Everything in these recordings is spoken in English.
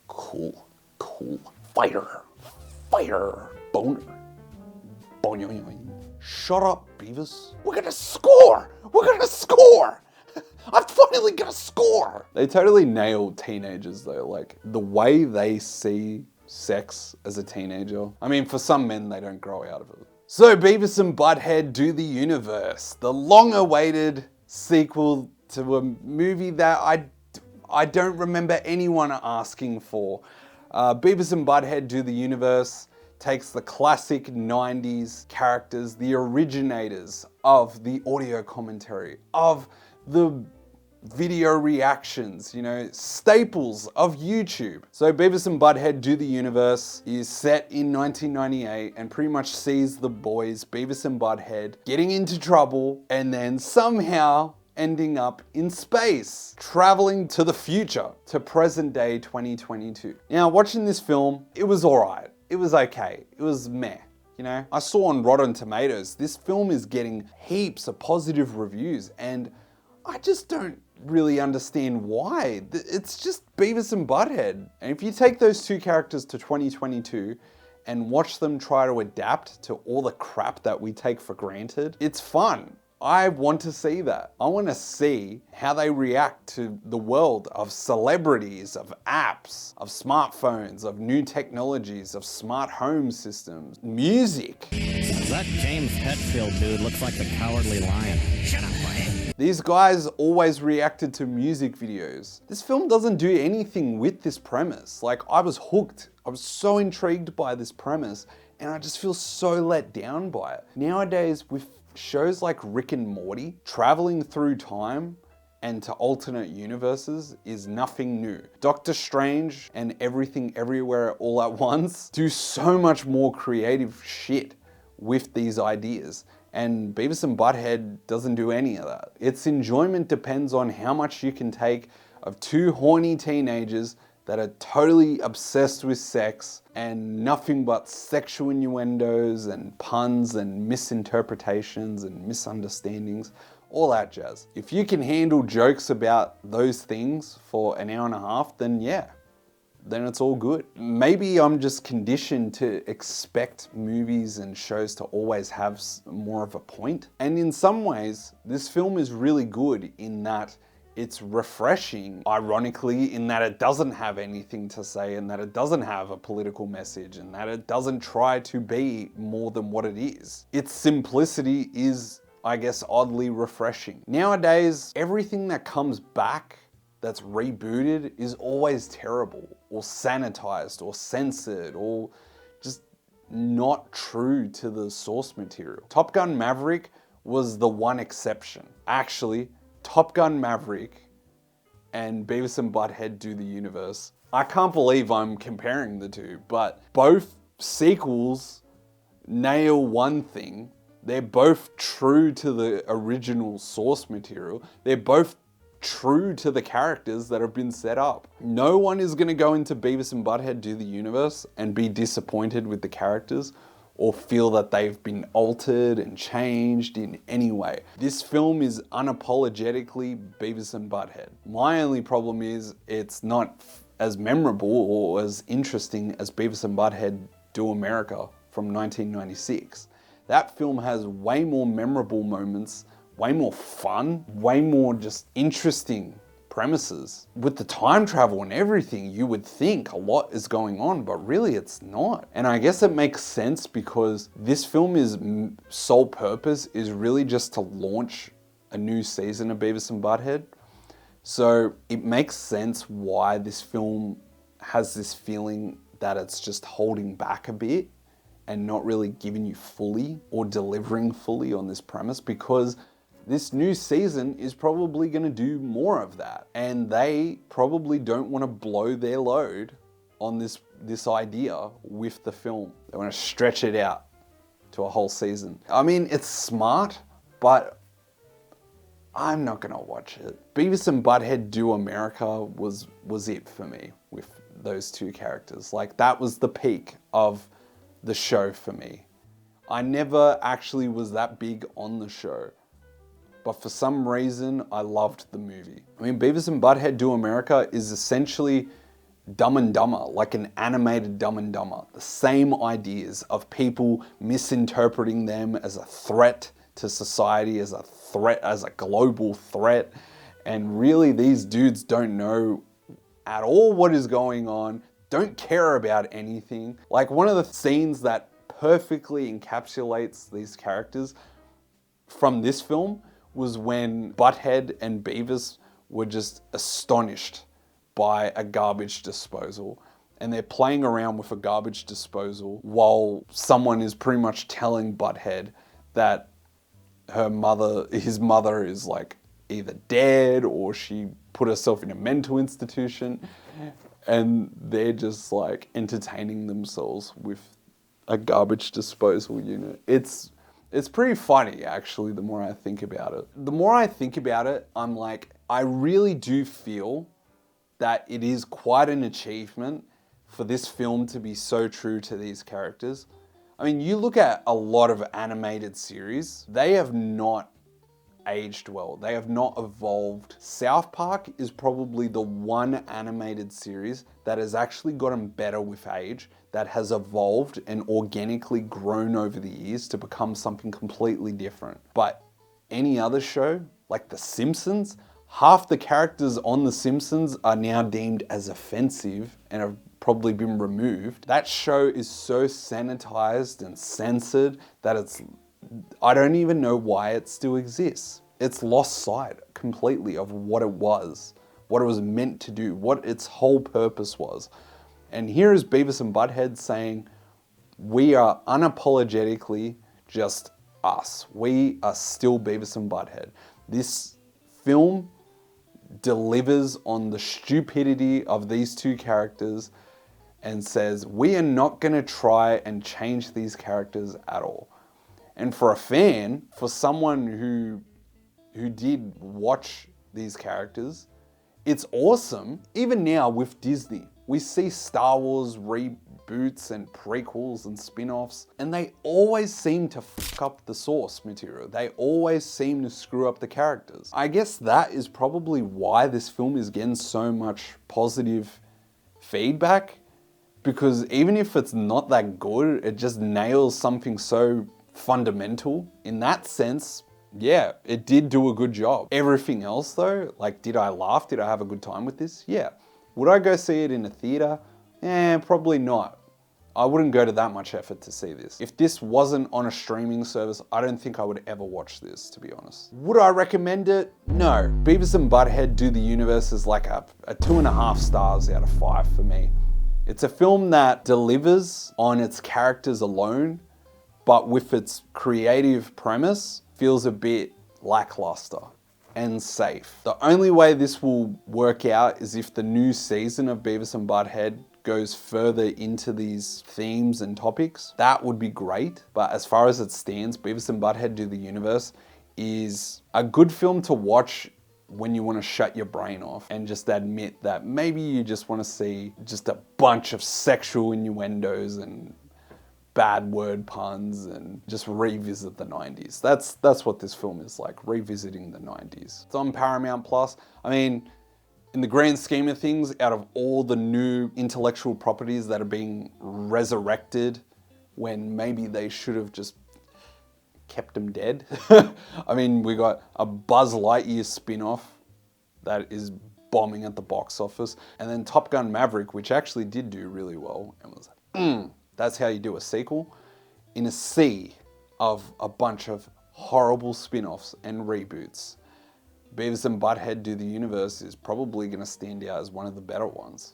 Cool, cool. Fire, fire, boner. Boing. Shut up, Beavis. We're gonna score! We're gonna score! I'm finally gonna score! They totally nailed teenagers though, like the way they see sex as a teenager. I mean, for some men, they don't grow out of it. So Beavis and Butthead Do the Universe, the long-awaited sequel to a movie that I don't remember anyone asking for. Beavis and Butthead Do the Universe takes the classic 90s characters, the originators of the audio commentary, of the video reactions, you know, staples of YouTube. So Beavis and Butthead Do the Universe is set in 1998 and pretty much sees the boys, Beavis and Butthead, getting into trouble and then somehow ending up in space, traveling to the future, to present day 2022. Now, watching this film, it was alright. It was okay. It was meh. You know, I saw on Rotten Tomatoes, this film is getting heaps of positive reviews and I just don't really understand why. It's just Beavis and Butthead. And if you take those two characters to 2022 and watch them try to adapt to all the crap that we take for granted, it's fun. I want to see that. I want to see how they react to the world of celebrities, of apps, of smartphones, of new technologies, of smart home systems, music. That James Hetfield dude looks like the Cowardly Lion. Shut up, buddy. These guys always reacted to music videos. This film doesn't do anything with this premise. Like, I was hooked. I was so intrigued by this premise, and I just feel so let down by it. Nowadays, with shows like Rick and Morty, traveling through time and to alternate universes is nothing new. Doctor Strange and Everything Everywhere All at Once do so much more creative shit with these ideas. And Beavis and Butthead doesn't do any of that. Its enjoyment depends on how much you can take of two horny teenagers that are totally obsessed with sex and nothing but sexual innuendos and puns and misinterpretations and misunderstandings, all that jazz. If you can handle jokes about those things for an hour and a half, then yeah, then it's all good. Maybe I'm just conditioned to expect movies and shows to always have more of a point. And in some ways, this film is really good in that it's refreshing, ironically, in that it doesn't have anything to say and that it doesn't have a political message and that it doesn't try to be more than what it is. Its simplicity is, I guess, oddly refreshing. Nowadays, everything that comes back that's rebooted is always terrible or sanitized or censored or just not true to the source material. Top Gun Maverick was the one exception. Actually, Top Gun Maverick and Beavis and Butthead Do the Universe. I can't believe I'm comparing the two, but both sequels nail one thing. They're both true to the original source material. They're both true to the characters that have been set up. No one is going to go into Beavis and Butthead Do the Universe and be disappointed with the characters or feel that they've been altered and changed in any way. This film is unapologetically Beavis and Butthead. My only problem is it's not as memorable or as interesting as Beavis and Butthead Do America from 1996. That film has way more memorable moments, way more fun, way more just interesting premises. With the time travel and everything, you would think a lot is going on, but really it's not. And I guess it makes sense because this film's sole purpose is really just to launch a new season of Beavis and Butthead. So it makes sense why this film has this feeling that it's just holding back a bit and not really giving you fully or delivering fully on this premise, because this new season is probably going to do more of that. And they probably don't want to blow their load on this idea with the film. They want to stretch it out to a whole season. I mean, it's smart, but I'm not going to watch it. Beavis and Butthead Do America was it for me with those two characters. Like, that was the peak of the show for me. I never actually was that big on the show. but for some reason, I loved the movie. I mean, Beavis and Butthead Do America is essentially Dumb and Dumber, like an animated Dumb and Dumber. The same ideas of people misinterpreting them as a threat to society, as a threat, as a global threat. And really, these dudes don't know at all what is going on, don't care about anything. Like, one of the scenes that perfectly encapsulates these characters from this film was when Butthead and Beavis were just astonished by a garbage disposal. And they're playing around with a garbage disposal while someone is pretty much telling Butthead that his mother is like either dead or she put herself in a mental institution. And they're just like entertaining themselves with a garbage disposal unit. It's pretty funny, actually, the more I think about it. The more I think about it, I'm like, I really do feel that it is quite an achievement for this film to be so true to these characters. I mean, you look at a lot of animated series, they have not aged well. They have not evolved. South Park is probably the one animated series that has actually gotten better with age, that has evolved and organically grown over the years to become something completely different. But any other show, like The Simpsons, half the characters on The Simpsons are now deemed as offensive and have probably been removed. That show is so sanitized and censored that I don't even know why it still exists. It's lost sight completely of what it was meant to do, what its whole purpose was. And here is Beavis and Butthead saying, we are unapologetically just us. We are still Beavis and Butthead. This film delivers on the stupidity of these two characters and says, we are not going to try and change these characters at all. And for a fan, for someone who did watch these characters, it's awesome. Even now with Disney, we see Star Wars reboots and prequels and spin-offs, and they always seem to fuck up the source material. They always seem to screw up the characters. I guess that is probably why this film is getting so much positive feedback, because even if it's not that good, it just nails something so fundamental. In that sense, yeah, it did do a good job. Everything else though, like, did I laugh? Did I have a good time with this? Yeah. Would I go see it in a theater? Probably not. I wouldn't go to that much effort to see this. If this wasn't on a streaming service, I don't think I would ever watch this, to be honest. Would I recommend it? No. Beavis and Butthead Do the Universe is like a 2.5 stars out of 5 for me. It's a film that delivers on its characters alone, but with its creative premise, feels a bit lackluster and safe. The only way this will work out is if the new season of Beavis and Butthead goes further into these themes and topics. That would be great. But as far as it stands, Beavis and Butthead Do the Universe is a good film to watch when you want to shut your brain off and just admit that maybe you just want to see just a bunch of sexual innuendos and bad word puns and just revisit the 90s. That's what this film is like, revisiting the 90s. It's on Paramount Plus. I mean, in the grand scheme of things, out of all the new intellectual properties that are being resurrected when maybe they should have just kept them dead. I mean, we got a Buzz Lightyear spin-off that is bombing at the box office, and then Top Gun Maverick, which actually did do really well and was like, that's how you do a sequel, in a sea of a bunch of horrible spin-offs and reboots. Beavis and Butthead Do the Universe is probably going to stand out as one of the better ones,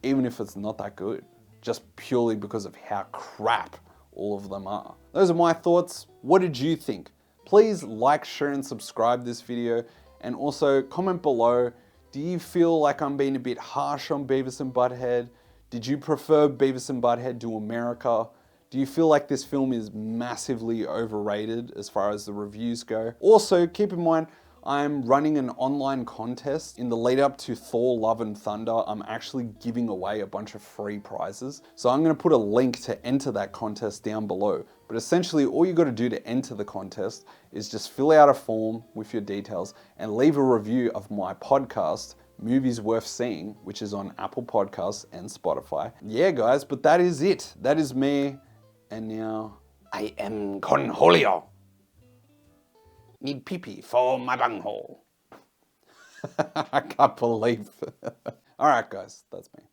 even if it's not that good, just purely because of how crap all of them are. Those are my thoughts. What did you think? Please like, share, and subscribe this video, and also comment below, do you feel like I'm being a bit harsh on Beavis and Butthead? Did you prefer Beavis and Butthead Do America? Do you feel like this film is massively overrated as far as the reviews go? Also, keep in mind, I'm running an online contest in the lead up to Thor Love and Thunder. I'm actually giving away a bunch of free prizes. So I'm gonna put a link to enter that contest down below. But essentially all you gotta do to enter the contest is just fill out a form with your details and leave a review of my podcast, Movies Worth Seeing, which is on Apple Podcasts and Spotify. Yeah guys, but that is it. That is me. And now I am Conholio. Need pee-pee for my bunghole. I can't believe. All right, guys, that's me.